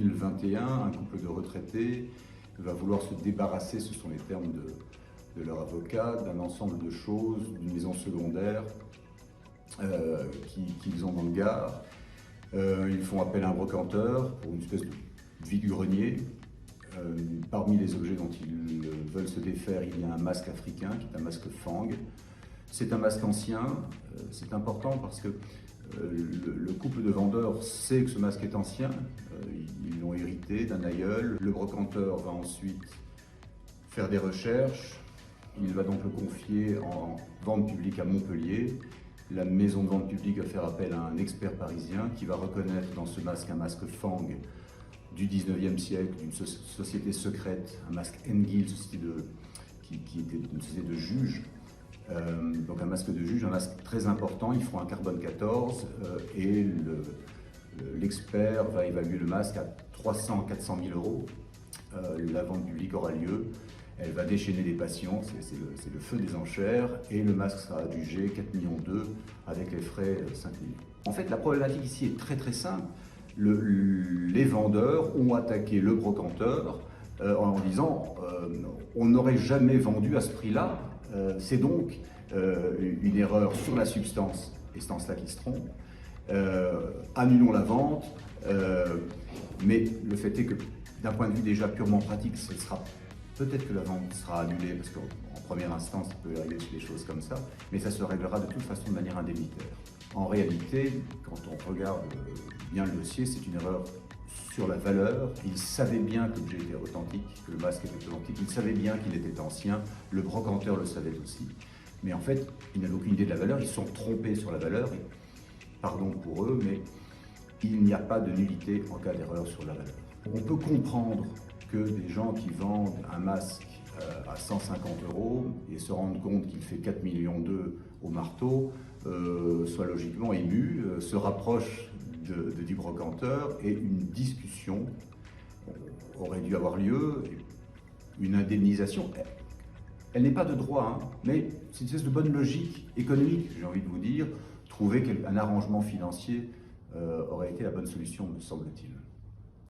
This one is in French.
2021, un couple de retraités va vouloir se débarrasser, ce sont les termes de leur avocat, d'un ensemble de choses, d'une maison secondaire qu'ils ont dans le Gard. Ils font appel à un brocanteur pour une espèce de vide-grenier. Parmi les objets dont ils veulent se défaire, il y a un masque africain, qui est un masque Fang. C'est un masque ancien, c'est important parce que le couple de vendeurs sait que ce masque est ancien, ils l'ont hérité d'un aïeul. Le brocanteur va ensuite faire des recherches, il va donc le confier en vente publique à Montpellier. La maison de vente publique va faire appel à un expert parisien qui va reconnaître dans ce masque un masque Fang du 19e siècle, d'une société secrète, un masque Engil, qui était une société de juges. Donc un masque de juge, un masque très important, ils font un carbone 14 et l'expert va évaluer le masque à 300 à 400 000 euros. La vente publique aura lieu, elle va déchaîner des passions, c'est le feu des enchères, et le masque sera adjugé 4,2 millions avec les frais 5 millions. En fait, la problématique ici est très très simple. Les vendeurs ont attaqué le brocanteur en disant on n'aurait jamais vendu à ce prix-là, c'est donc une erreur sur la substance, et c'est en cela qu'ils se trompent. Annulons la vente, mais le fait est que d'un point de vue déjà purement pratique, ce sera peut-être que la vente sera annulée, parce qu'en première instance, il peut arriver des choses comme ça, mais ça se réglera de toute façon de manière indemnitaire. En réalité, quand on regarde bien le dossier, c'est une erreur sur la valeur. Ils savaient bien que l'objet était authentique, que le masque était authentique, ils savaient bien qu'il était ancien, le brocanteur le savait aussi. Mais en fait, ils n'avaient aucune idée de la valeur, ils se sont trompés sur la valeur, et pardon pour eux, mais il n'y a pas de nullité en cas d'erreur sur la valeur. On peut comprendre que des gens qui vendent un masque à 150 € et se rendent compte qu'il fait 4,2 millions au marteau, soient logiquement émus, se rapprochent du brocanteur, et une discussion aurait dû avoir lieu, une indemnisation. Elle n'est pas de droit, hein, mais c'est une espèce de bonne logique économique, j'ai envie de vous dire. Trouver qu'un arrangement financier aurait été la bonne solution, me semble-t-il.